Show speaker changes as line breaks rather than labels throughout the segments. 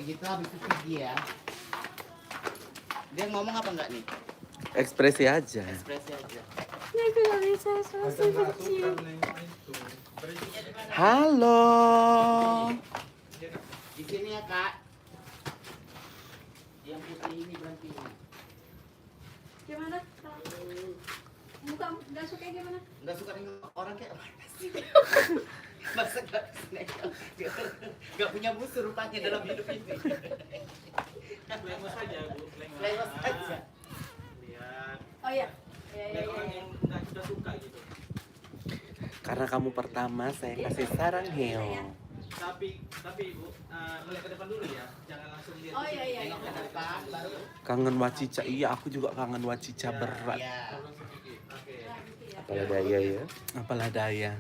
gitu habis itu pergi ya. Dia ngomong apa enggak nih?
Ekspresi aja.
Ekspresi aja.
Aku gak bisa, masih kecil.
Halo.
Di sini ya kak. Yang putih ini berhenti.
Gimana? Muka gak suka gimana?
Nggak suka nengok orang kayak mana sih? Masa nggak punya musuh rupanya dalam hidup ini.
Lemos saja bu,
Lewat saja.
Lihat,
Oh iya.
lihat orang yang nggak kita suka gitu.
Karena kamu pertama, saya kasih saran Heo.
Tapi ibu, melihat ke depan dulu ya, jangan langsung lihat.
Oh iya iya.
Nengok ke depan baru.
Kangen Wacica, iya aku juga kangen Wacica berat.
Ya.
Oke.
Apalah daya ya.
Apalah daya.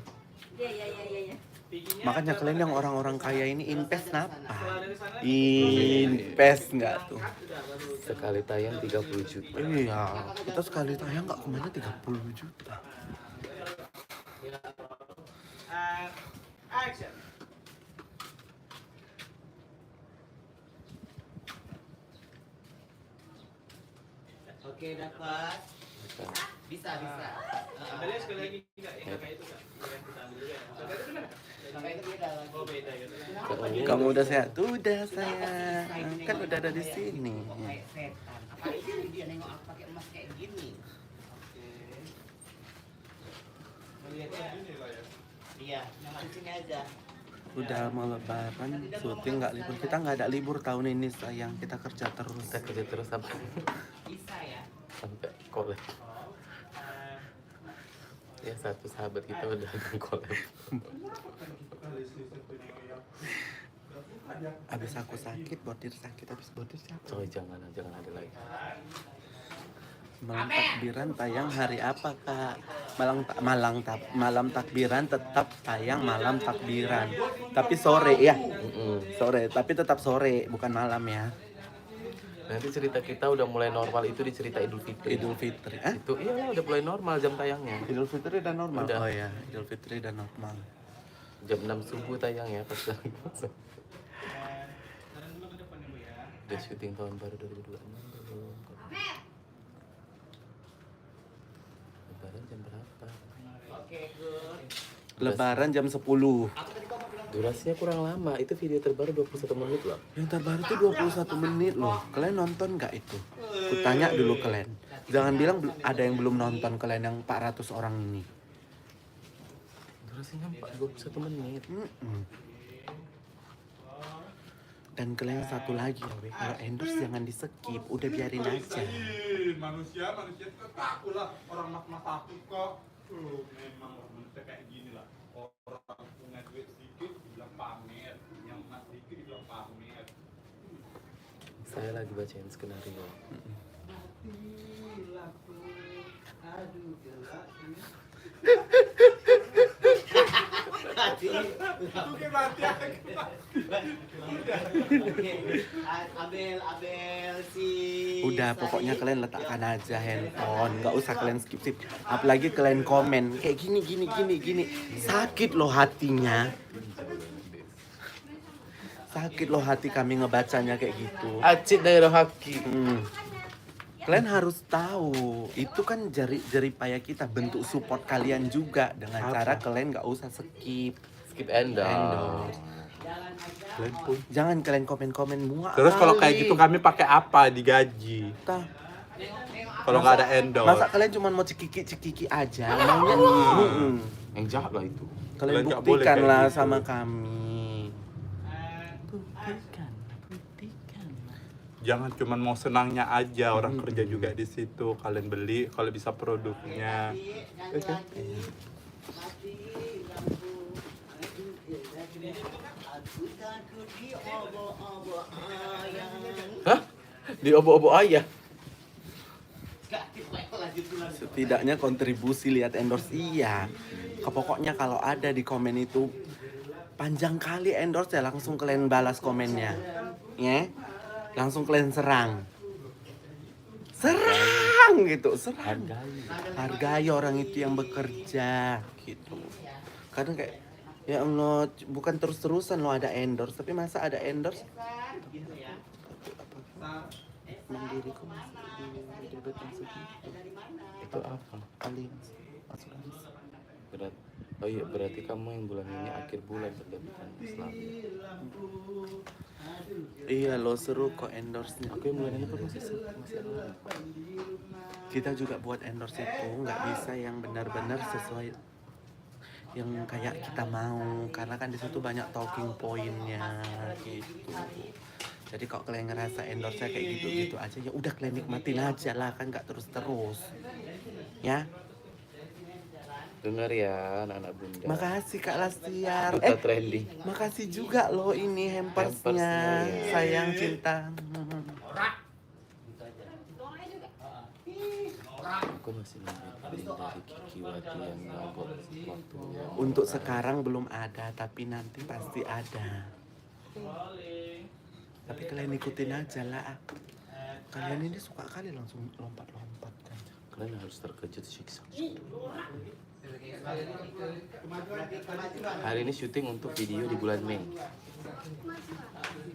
Iya.
Pikinya
Makanya
ke-
kalian yang orang-orang kaya ini invest
setelah
napa?
dari sana,
Invest nggak tuh?
udah baru.
Sekali tayang 30 juta.
Iya, kita sekali tayang nggak kemana 30 juta.
Action.
Oke dapat. Bisa.
Ada sekali lagi enggak yang kayak itu enggak? Yang kita ambil dulu ya. Sampai itu mana?
Sampai itu beda lagi.
Oh beda gitu.
Kamu udah sehat? Udah sayang, kan udah ada di sini.
Kayak setan. Apa ini dia nengok aku pakai emas kayak gini? Melihatnya iya, nengok di sini aja.
Udah mau lebaran, syuting nggak libur. Kita nggak ada libur tahun ini sayang, kita kerja terus.
Kita kerja terus sampai
Bisa ya.
sampai collab. Ya satu sahabat kita udah collab.
Abis aku sakit, bordir sakit, abis bordir siapa?
Coy jangan ada lagi.
Malam takbiran tayang hari apa kak? Malam takbiran tetap tayang malam takbiran. Tapi sore ya, sore. Tapi tetap sore, bukan malam ya.
Nanti cerita kita udah mulai normal itu di cerita Idul Fitri.
Idul Fitri.
Itu iya udah mulai normal jam tayangnya.
Idul Fitri udah normal.
Udah.
Oh ya, Idul Fitri udah normal.
Jam 6 subuh tayang ya pas
Sekarang dulu ke depan ya bu ya.
udah syuting tahun baru 2026 belum. Lebaran jam berapa?
Oke, good.
Lebaran jam 10.
Aku tadi kok mau bilang
Durasinya kurang lama. Itu video terbaru 21 menit loh.
Yang terbaru tuh 21 menit loh. Kalian nonton nggak itu? Kutanya dulu kalian. Jangan bilang ada yang belum nonton kalian yang 400 orang ini.
Durasinya 21 menit.
Dan kalian satu lagi, kalau endorse jangan di skip, udah biarin aja.
Manusia itu takut lah, orang mas takut kok. Memang orang manusia kayak gini lah. Orang punya duit sedikit dibilang pamer, yang mas sedikit dibilang pamer.
Saya lagi bacain skenario.
aduh gelap.
Oke mati
Abel si
Udah, pokoknya kalian letakkan aja handphone, nggak usah kalian skip. Apalagi kalian komen kayak gini. Sakit loh hatinya. Sakit loh hati kami ngebacanya kayak gitu.
Acit daerah haki.
Kalian harus tahu, itu kan jari payah kita, bentuk support kalian juga dengan cara kalian nggak usah skip.
Skip endorse.
Kalian pun.
Jangan kalian komen-komen muak.
Terus kalau kayak
kali.
gitu kami pakai apa digaji?
Tah,
Kalau nggak ada endorse.
masa kalian cuma mau cekiki aja? Maunya
Yang jahat lah itu.
kalian
Kalian nggak boleh
buktikan
kayak
lah
gitu.
sama kami.
Jangan cuma mau senangnya aja, orang kerja juga di situ. Kalian beli kalau bisa produknya. Oke.
Hah? Di obo-obo ayah.
Setidaknya kontribusi lihat endorse iya. Pokoknya kalau ada di komen itu panjang kali endorse ya, langsung kalian balas komennya. Ya. Langsung kalian serang gitu, serang. Hargai orang itu yang bekerja gitu. Kadang kayak ya Allah, bukan terus-terusan lo ada endorse, tapi masa ada endorse
gitu ya.
Mandiriku masih di debit yang segitu.
Itu apa?
Kali asuransi.
Oh iya, berarti kamu yang bulan ini akhir bulan terdebitan selalu.
Iya lo seru kok endorse-nya.
Aku yang bulan ini pun masih ada lagi.
Kita juga buat endorse itu nggak bisa yang benar-benar sesuai yang kayak kita mau, karena kan di situ banyak talking point-nya gitu. Jadi kalau kalian ngerasa endorse-nya kayak gitu-gitu aja, ya udah kalian nikmatin aja lah, kan nggak terus-terus. Ya.
Dengar ya anak-anak bunda.
Makasih Kak Lastiar.
Duta trending.
Makasih juga loh ini hampersnya.
Hampersnya, ya.
Sayang cinta.
Aku masih nungguin dari Kiki Wati yang ngabot waktunya.
Untuk sekarang belum ada, tapi nanti pasti ada. Tapi kalian ikutin aja lah. Kalian ini suka kali langsung lompat-lompat kan.
Kalian harus terkejut siksa. Hari ini syuting untuk video di bulan Mei.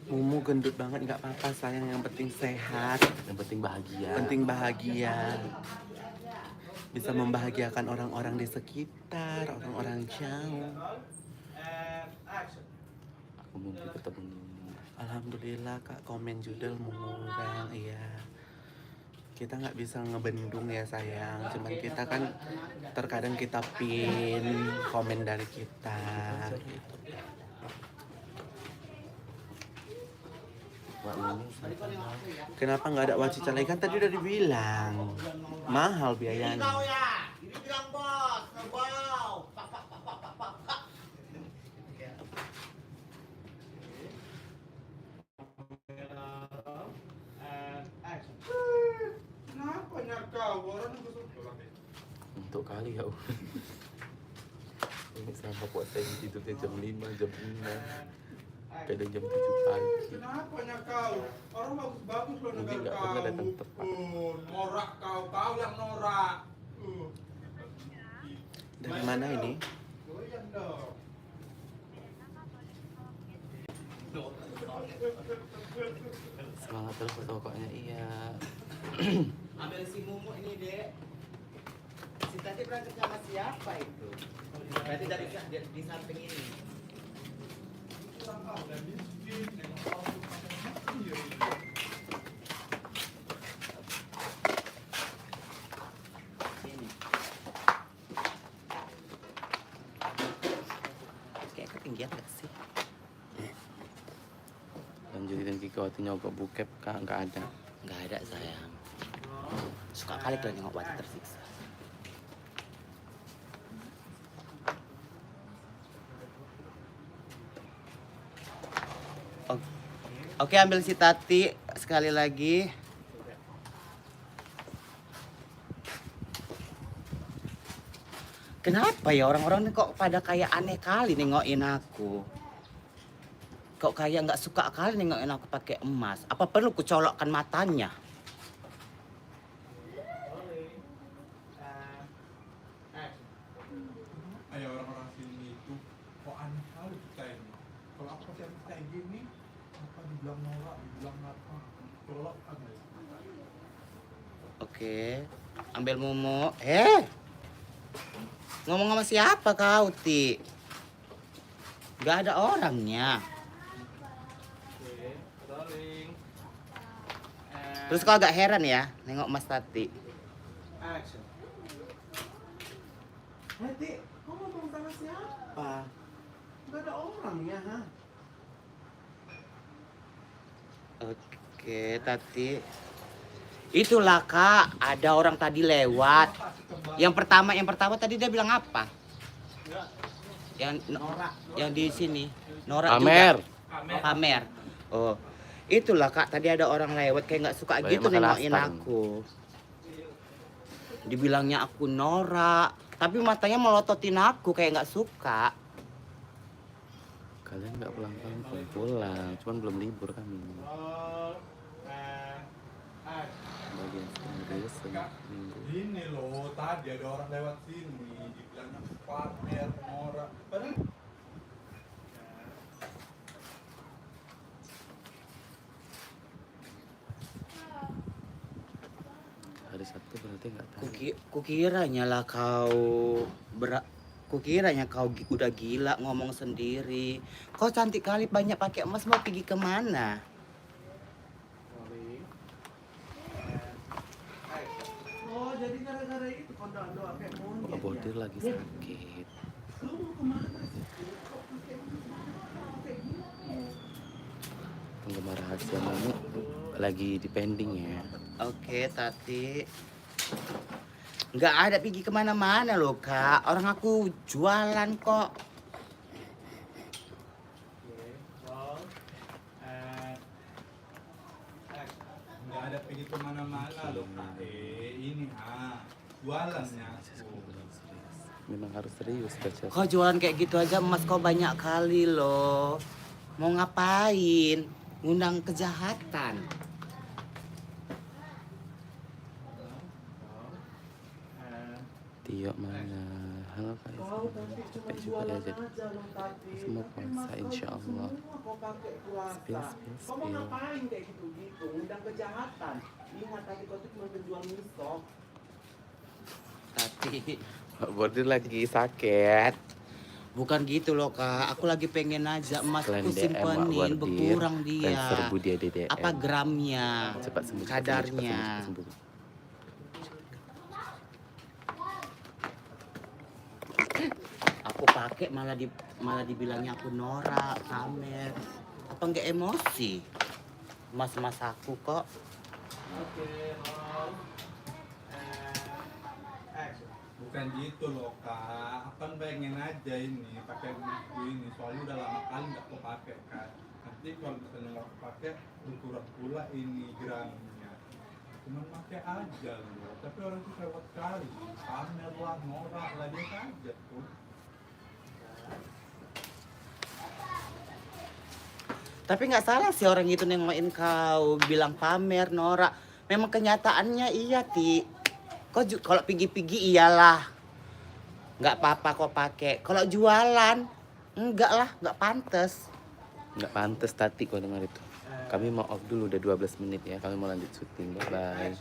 Mumu gendut banget nggak apa-apa sayang, yang penting sehat,
Yang penting bahagia.
penting bahagia. Bisa membahagiakan orang-orang di sekitar, orang-orang jauh.
Aku mimpi ketemu.
Alhamdulillah Kak, komen judul murah, iya. Kita nggak bisa ngebendung ya sayang, cuman kita kan terkadang kita pin komen dari kita gitu.
Wak ini
Kenapa nggak ada wacica lagi, kan tadi udah dibilang mahal biayanya.
Kau ya, ini bilang bos, ngebau. Pak, pak, pak, pak, pak, pak, pak.
Kenapa kau orang
untuk kali ya. Ini sama puasa yang tidurnya jam 5, jam 6. Kadang jam 7 pagi.
Kenapa kau? Orang bagus-bagus loh
Mungkin
negara
nggak
kau.
pernah datang tepat.
Norak kau yang norak.
Dari mana ini?
Goyang dong.
Semangat terus pokoknya iya.
Ambil si Mumu ini dek. Si tadi berangkat sama siapa itu? Berarti dari di samping ini. Ini. Kayak ketinggian gak sih?
Lanjutin Kiki Wati nyogok bukep kak, nggak ada.
Nggak ada sayang. Suka kali kalau nengok Wati tersiksa. Oke, ambil si Tati sekali lagi. Kenapa ya orang-orang ini kok pada kayak aneh kali nengokin aku? Kok kayak nggak suka kali nengokin aku pakai emas? Apa perlu kucolokkan matanya?
Ayo orang-orang sini itu kok aneh kali kita ini. Kalau aku pakai kayak gini, apa dibilang norak, dibilang apa? Colok kan ya.
Oke, ambil Mumu. Ngomong sama siapa kau, Ti? Gak ada orangnya. Terus kau agak heran ya, nengok Mas Tati.
Nanti kamu ngomong sama siapa? Gak ada orangnya, ha?
Oke, Tati. Itulah Kak, ada orang tadi lewat. Yang pertama tadi dia bilang apa? Yang di sini. Nora
Pamer.
juga. Pamer. Oh. Itulah Kak, tadi ada orang lewat kayak nggak suka
Banyak
gitu
makan
nengokin
nastar.
aku. Dibilangnya aku norak, tapi matanya melototin aku kayak nggak suka.
Kalian nggak pulang kampung, pulang. Cuman belum libur kami. Bagian sendiri seminggu.
Ini loh, tadi ada orang lewat sini, dibilangnya pamer, norak. Padahal
Tati nggak tahu.
Kukiranya lah kukiranya kau udah gila ngomong sendiri. Kau cantik kali banyak pakai emas, mau pergi kemana?
Oh, jadi gara-gara itu kau doa kayak monyet.
Bordir lagi sakit. Penggemar rahasia ini lagi di pending ya.
Oke, Tati. Nggak ada pergi kemana-mana loh, Kak. Orang aku jualan kok.
Nggak ada pergi kemana-mana loh Kak. Ini jualannya aku.
Memang harus serius baca.
Kau jualan kayak gitu aja emas kau banyak kali loh. Mau ngapain? Ngundang kejahatan.
Tio mana? Halo Kak
Kau
Isma.
tapi cuma
Capek juga ya
jualan
jadi.
aja loh Tati.
Semua puasa, insya Allah.
Semua kau pakai puasa.
Spill,
Kau mau
spill.
ngapain kayak gitu-gitu? Undang kejahatan. Ingat tadi kau tuh cuma penjual misok.
Tati,
Bordir lagi sakit.
bukan gitu loh, Kak. Aku lagi pengen aja emasku
Kalian DM Wak
simpenin,
Bordir.
berkurang
Kalian
dia.
serbu dia di DM.
Apa gramnya?
Cepat sembuh, cepat sembuh,
Kadarnya.
cepat sembuh, cepat sembuh.
Aku pakai malah dibilangnya aku norak, pamer. Apa nggak emosi? Mas aku kok.
Oke, bukan gitu loh Kak. Akan pengen aja ini pakai buku ini. Soalnya udah lama kali nggak aku pakai kan. Nanti kalau misalnya nggak aku pakai berkurang pula ini gramnya. Cuman pakai aja loh. Tapi orang itu lewat kali. Pamer lah, norak lah dia saja tuh.
Tapi nggak salah sih orang itu nengokin kau, bilang pamer, norak. Memang kenyataannya iya, Ti. Kok kalau pigi-pigi iyalah. Nggak apa-apa kok pakai. Kalau jualan, enggak lah, nggak pantas.
Nggak pantas Tati kau dengar itu. Kami mau off dulu udah 12 menit ya. Kami mau lanjut syuting. Bye bye.